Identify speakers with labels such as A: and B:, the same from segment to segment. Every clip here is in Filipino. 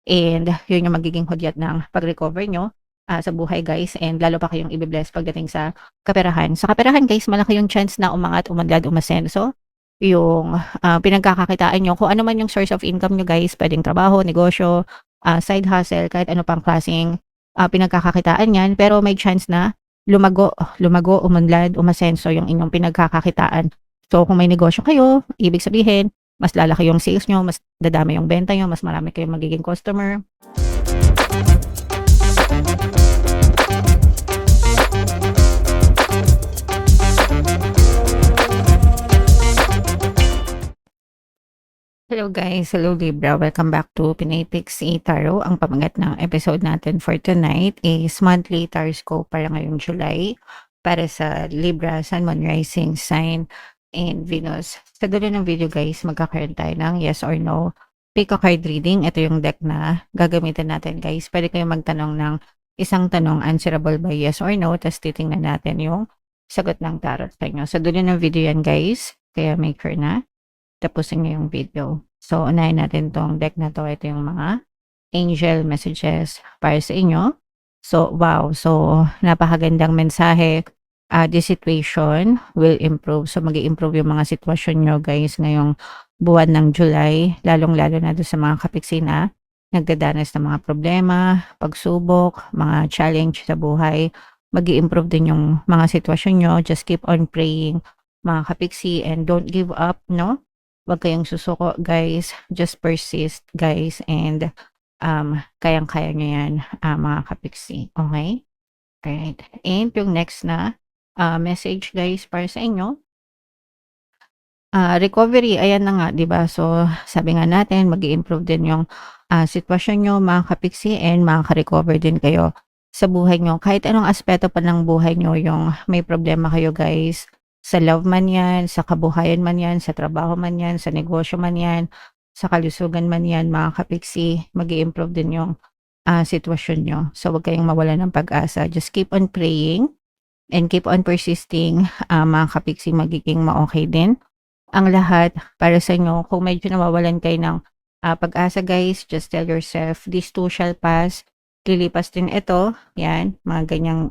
A: and yun yung magiging hudyat ng pag-recover nyo sa buhay guys, and lalo pa kayong ibe-bless pagdating sa kaperahan. Sa kaperahan guys, malaki yung chance na umangat, umunlad, umasenso yung pinagkakakitaan nyo. Kung ano man yung source of income nyo guys, pwedeng trabaho, negosyo, side hustle, kahit ano pang klaseng pinagkakakitaan yan, pero may chance na lumago, umunlad, umasenso yung inyong pinagkakakitaan. So kung may negosyo kayo, ibig sabihin, mas lalaki yung sales nyo, mas dadami yung benta nyo, mas marami kayong magiging customer. Hello guys, hello Libra, welcome back to Pinay Pixie Tarot. Ang pamagat ng episode natin for tonight is monthly taroscope para ngayong July para sa Libra, Sun, Moon, Rising Sign, and Venus. Sa dulo ng video guys, magkakaroon tayo ng yes or no pick a card reading. Ito yung deck na gagamitin natin guys. Pwede kayong magtanong ng isang tanong answerable by yes or no, tapos titingnan natin yung sagot ng tarot sa inyo. Sa dulo ng video yan guys, kaya make sure na tapusin niyo yung video. So, unahin natin tong deck na to. Ito yung mga angel messages para sa inyo. So, wow. So, napakagandang mensahe. This situation will improve. So, mag-i-improve yung mga sitwasyon nyo guys ngayong buwan ng July. Lalong-lalo na doon sa mga kapiksi na nagdadanas ng mga problema, pagsubok, mga challenge sa buhay. Mag-i-improve din yung mga sitwasyon nyo. Just keep on praying mga kapiksi and don't give up, no? Huwag kayong susuko guys, just persist guys, and kayang-kaya nyo yan mga kapiksi, okay? Alright, and yung next na message guys para sa inyo, recovery, ayan na nga, di ba? So, sabi nga natin, mag-i-improve din yung sitwasyon nyo mga kapiksi, and makaka-recover din kayo sa buhay nyo. Kahit anong aspeto pa ng buhay nyo, yung may problema kayo guys, sa love man yan, sa kabuhayan man yan, sa trabaho man yan, sa negosyo man yan, sa kalusugan man yan, mga kapiksi, mag-i-improve din yung sitwasyon nyo. So, huwag kayong mawala ng pag-asa. Just keep on praying and keep on persisting, mga kapiksi, magiging ma-okay din ang lahat para sa inyo. Kung medyo nawawalan kayo ng pag-asa guys, just tell yourself, this too shall pass. Lilipas din ito. Yan, mga ganyang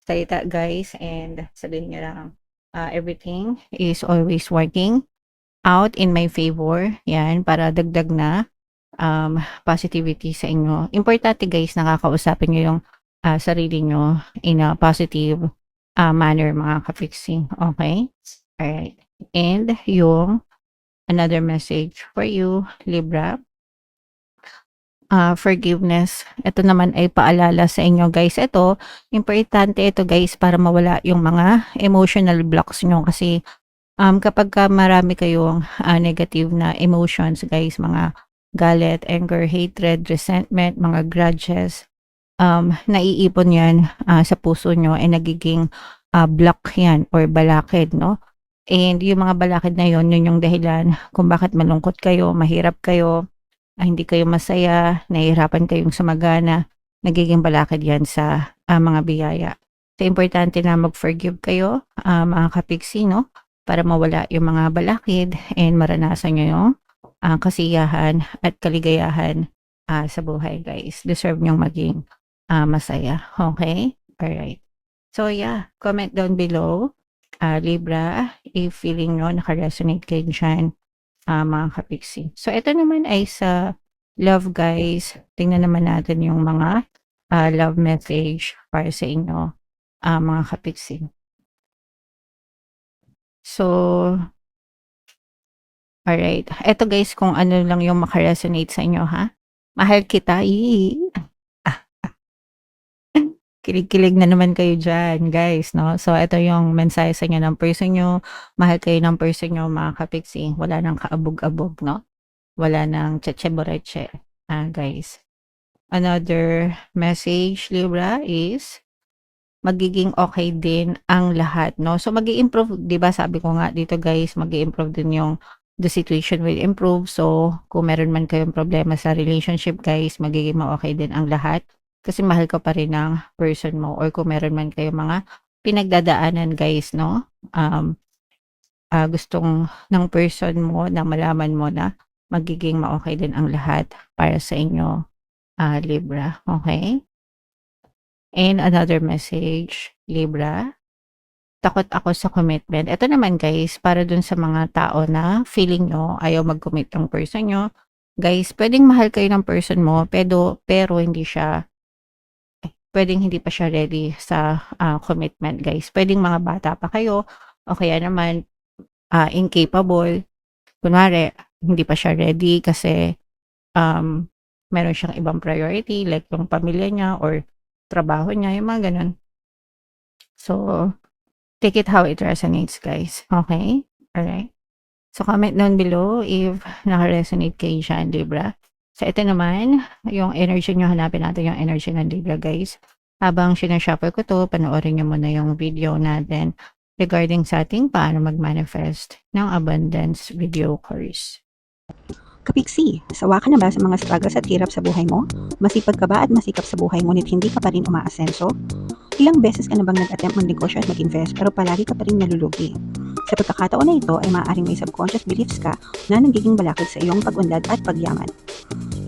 A: salita guys, and sabihin nyo lang, everything is always working out in my favor. Yan, para dagdag na positivity sa inyo. Importante guys, nakakausapin nyo yung sarili nyo in a positive manner mga ka-fixing. Okay? Alright. And yung another message for you, Libra. Forgiveness. Ito naman ay paalala sa inyo guys. Ito, importante ito guys para mawala yung mga emotional blocks nyo. Kasi kapag marami kayong negative na emotions guys, mga galit, anger, hatred, resentment, mga grudges, naiipon yan sa puso nyo, ay nagiging block yan or balakid, no? And yung mga balakid na yun yung dahilan kung bakit malungkot kayo, mahirap kayo, hindi kayo masaya, nahihirapan kayong sumagana, nagiging balakid yan sa mga biyaya. So, importante na mag-forgive kayo, mga kapiksi, no? Para mawala yung mga balakid and maranasan nyo yung kasiyahan at kaligayahan sa buhay, guys. Deserve nyong maging masaya. Okay? Alright. So, yeah. Comment down below, Libra, if feeling nyo nakaresonate kayo dyan, mga kapiksi. So, ito naman ay sa love guys. Tingnan naman natin yung mga love message para sa inyo, mga kapiksi. So, alright. Ito guys, kung ano lang yung makaresonate sa inyo, ha? Mahal kita. Kilig-kilig na naman kayo dyan, guys, no? So, ito yung mensahe sa inyo ng person nyo. Mahal kayo ng person nyo, mga kapiksi. Wala nang kaabog-abog, no? Wala nang tsetche-boreche, guys. Another message, Libra, is magiging okay din ang lahat, no? So, mag-i-improve, di ba? Sabi ko nga dito, guys, mag-i-improve din yung the situation will improve. So, kung meron man kayong problema sa relationship, guys, magiging okay din ang lahat. Kasi mahal ka pa rin ng person mo, or kung meron man kayong mga pinagdadaanan guys, no? Gustong ng person mo na malaman mo na magiging ma-okey din ang lahat para sa inyo, Libra, okay? And another message, Libra, takot ako sa commitment. Ito naman guys, para dun sa mga tao na feeling nyo ayaw mag-commit ang person nyo. Guys, pwedeng mahal kayo ng person mo, pero hindi siya, pwedeng hindi pa siya ready sa commitment guys. Pwedeng mga bata pa kayo, o kaya naman incapable. Kunwari, hindi pa siya ready kasi meron siyang ibang priority like yung pamilya niya or trabaho niya, yung mga ganun. So, take it how it resonates, guys. Okay? Alright? So, comment down below if naka-resonate kayo dyan, Libra. So, ito naman, yung energy nyo, hanapin natin yung energy ng Libra, guys. Habang sinashuffle ko to, panoorin nyo muna yung video natin regarding sa ating paano mag-manifest ng abundance video course.
B: Kapiksi, sawa ka na ba sa mga struggles at hirap sa buhay mo? Masipag ka ba at masikap sa buhay ngunit hindi ka pa rin umaasenso? Ilang beses ka na bang nag-attempt magnegosyo at mag-invest pero palagi ka pa rin nalulugi? Sa pagkakataon na ito ay maaaring may subconscious beliefs ka na nagiging balakid sa iyong pag-unlad at pagyaman.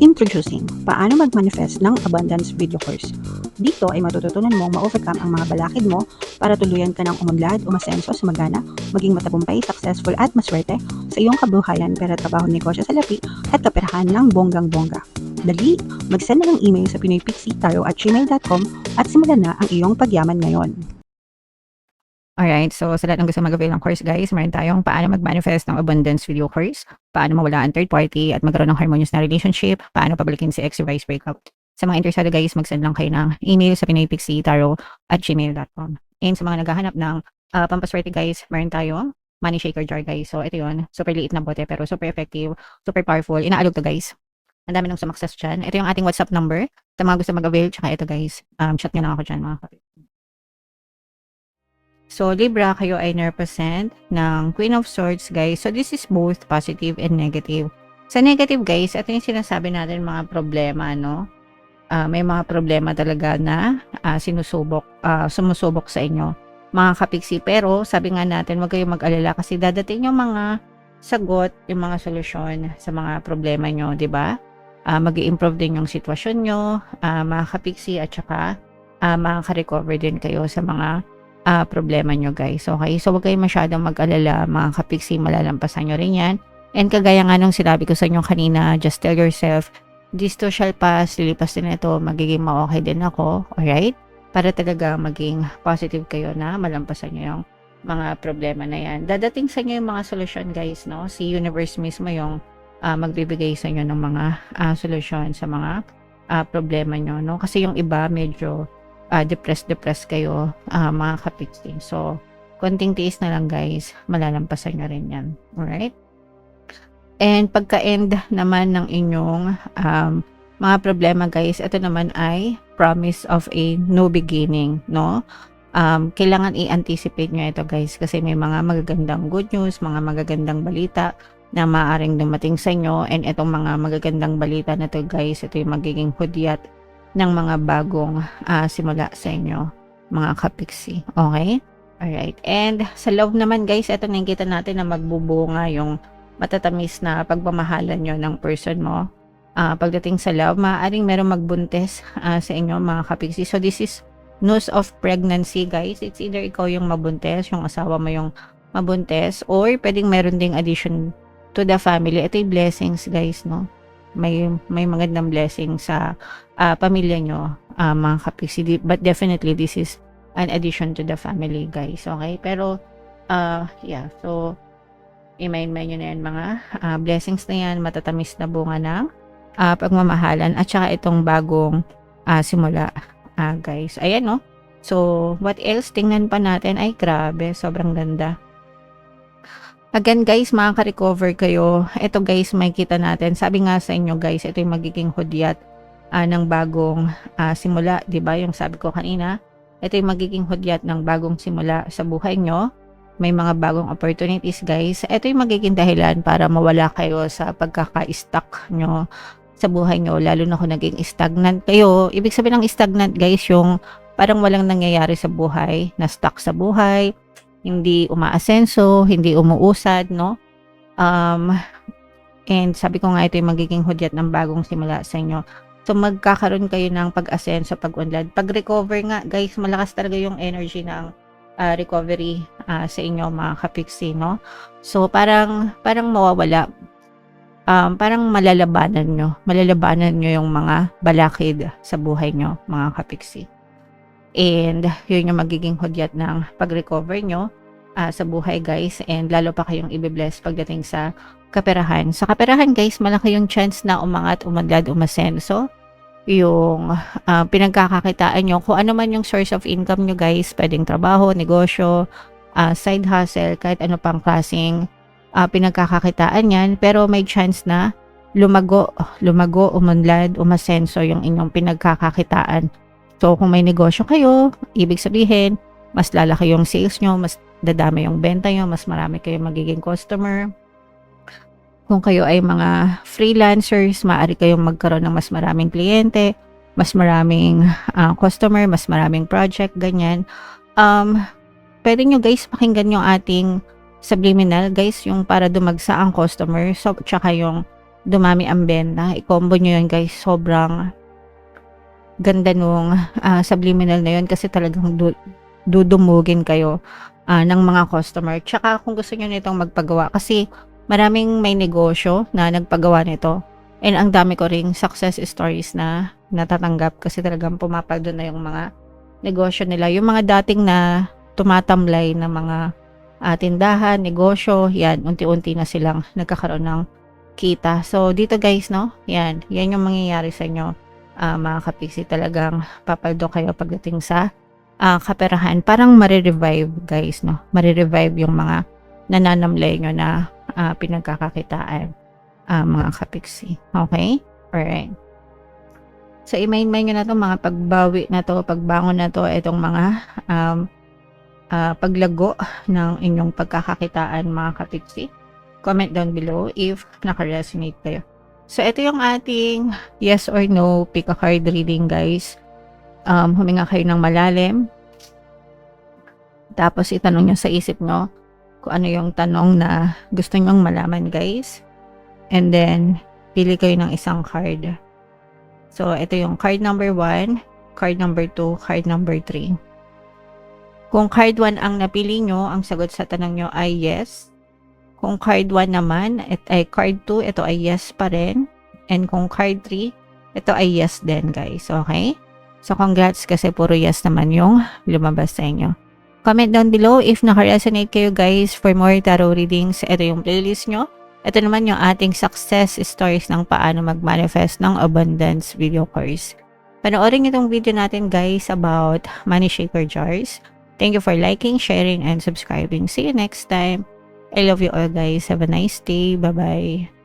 B: Introducing, paano mag-manifest ng abundance video course. Dito ay matututunan mong ma-overcome ang mga balakid mo para tuluyan ka ng umunlad, umasenso, sumagana, maging matagumpay, successful at maswerte sa iyong kabuhayan, pera, trabaho, negosyo sa lapi at kaperahan ng bonggang-bongga. Dali, mag-send na ng email sa pinoypixitaro@gmail.com at simulan na ang iyong pagyaman ngayon.
A: Alright, so sa lahat ng gusto mag-avail ng course guys, meron tayong paano mag-manifest ng abundance video course, paano mawala ang third party at magkaroon ng harmonious na relationship, paano pabalikin si ex vice breakup. Sa mga interesado guys, mag-send lang kayo ng email sa pinoypixitaro@gmail.com. And sa mga naghahanap ng pampaswerte guys, meron tayong money shaker jar guys. So ito yun, super liit na bote pero super effective, super powerful. Inaalog to guys. Ang dami nang sumakses dyan. Ito yung ating WhatsApp number. Sa mga gusto mag-avail, tsaka ito guys, chat nyo lang ako dyan mga kapit. So, Libra, kayo ay represent ng Queen of Swords, guys. So, this is both positive and negative. Sa negative, guys, ito yung sinasabi natin mga problema, no? May mga problema talaga na sumusubok sa inyo, mga kapiksi. Pero, sabi nga natin, huwag kayong mag-alala kasi dadating yung mga sagot, yung mga solusyon sa mga problema nyo, di ba? Mag-i-improve din yung sitwasyon nyo, mga kapiksi, at saka makaka-recover din kayo sa mga problema nyo guys. Okay, so huwag kayong masyadong mag-alala mga kapiksi, malalampasan nyo rin yan. And kagaya nga nung sinabi ko sa inyo kanina, just tell yourself, this too shall pass, lilipas din ito, magiging ma-okay din ako, alright? Para talaga maging positive kayo na malampasan nyo yung mga problema na yan. Dadating sa inyo yung mga solusyon guys, no? Si universe mismo yung magbibigay sa inyo ng mga solusyon sa mga problema nyo, no? Kasi yung iba medyo depressed kayo, mga kapiksi. So, konting tiis na lang guys, malalampasan nyo rin yan. Alright? And pagka-end naman ng inyong mga problema guys, ito naman ay promise of a new beginning, no? Kailangan i-anticipate nyo ito guys kasi may mga magagandang good news, mga magagandang balita na maaaring dumating sa inyo. And itong mga magagandang balita na to guys, ito yung magiging hudyat ng mga bagong simula sa inyo, mga kapiksi. Okay? Alright. And sa love naman guys, ito nakikita natin na magbubunga yung matatamis na pagmamahalan nyo ng person mo. Pagdating sa love, maaaring merong magbuntis sa inyo, mga kapiksi. So this is news of pregnancy guys. It's either ikaw yung mabuntis, yung asawa mo yung mabuntis, or pwedeng meron ding addition to the family. Ito yung blessings guys, no? May magandang blessing sa pamilya nyo, mga kapiksi. But definitely, this is an addition to the family, guys. Okay? Pero, yeah. So, i-mind nyo na yan, mga blessings na yan, matatamis na bunga ng pagmamahalan. At saka itong bagong simula, guys. Ayan, no? So, what else? Tingnan pa natin. Ay, grabe. Sobrang ganda. Again guys, makaka-recover kayo. Ito guys, makikita natin. Sabi nga sa inyo guys, ito yung magiging hudyat ng bagong simula. Diba? Yung sabi ko kanina, ito yung magiging hudyat ng bagong simula sa buhay nyo. May mga bagong opportunities guys. Ito yung magiging dahilan para mawala kayo sa pagkaka-stuck nyo sa buhay nyo. Lalo na kung naging stagnant kayo. Ibig sabihin ng stagnant guys, yung parang walang nangyayari sa buhay, na stuck sa buhay, hindi umaasenso, hindi umuusad, no? And sabi ko nga ito yung magiging hudyat ng bagong simula sa inyo. So magkakaroon kayo ng pag-asenso, pag-unlad. Pag-recover nga guys, malakas talaga yung energy ng recovery sa inyo mga kapiksi, no? So parang mawawala. Parang malalabanan nyo yung mga balakid sa buhay nyo mga kapiksi. And yun yung magiging hudyat ng pag-recover nyo sa buhay guys, and lalo pa kayong i-bless pagdating sa kaperahan. Sa kaperahan guys, malaki yung chance na umangat, umadlad, umasenso yung pinagkakakitaan nyo. Kung ano man yung source of income nyo guys, pwedeng trabaho, negosyo, side hustle, kahit ano pang klaseng pinagkakakitaan yan, pero may chance na lumago, umunlad, umasenso yung inyong pinagkakakitaan. So kung may negosyo kayo, ibig sabihin mas lalaki yung sales nyo, mas dadami yung benta nyo, mas marami kayong magiging customer. Kung kayo ay mga freelancers, maaari kayong magkaroon ng mas maraming kliyente, mas maraming customer, mas maraming project, ganyan. Pwede nyo guys pakinggan yung ating subliminal guys, yung para dumagsa ang customer, so tsaka yung dumami ang benta. I-combo nyo yun guys, sobrang ganda nung subliminal na yun kasi talagang dudumugin kayo ng mga customer. Tsaka kung gusto nyo nitong magpagawa, kasi maraming may negosyo na nagpagawa nito, and ang dami ko ring success stories na natatanggap kasi talagang pumapaldo na yung mga negosyo nila. Yung mga dating na tumatamlay na mga tindahan, negosyo, yan, unti-unti na silang nagkakaroon ng kita. So dito guys, no, yan yung mangyayari sa inyo mga kapiksi. Talagang papaldo kayo pagdating sa kaperahan. Parang marirevive guys, no, marirevive yung mga nananamlay nyo na pinagkakakitaan mga kapiksi. Okay? Alright. So i-main-main nyo na to, mga pagbawi na to, pagbangon na to, itong mga paglago ng inyong pagkakakitaan mga kapiksi. Comment down below if naka-resonate kayo. So ito yung ating yes or no pick a card reading guys. Huminga kayo ng malalim. Tapos itanong nyo sa isip nyo kung ano yung tanong na gusto nyong malaman guys. And then pili kayo ng isang card. So ito yung card number 1, card number 2, card number 3. Kung card 1 ang napili nyo, ang sagot sa tanong nyo ay yes. Kung card 1 naman, card 2, ito ay yes pa rin. And kung card 3, ito ay yes din guys. Okay? So congrats kasi puro yes naman yung lumabas sa inyo. Comment down below if naka-resonate kayo guys for more tarot readings. Ito yung playlist nyo. Ito naman yung ating success stories ng paano mag-manifest ng abundance video course. Panoorin itong video natin guys about money shaker jars. Thank you for liking, sharing, and subscribing. See you next time. I love you all guys. Have a nice day. Bye-bye.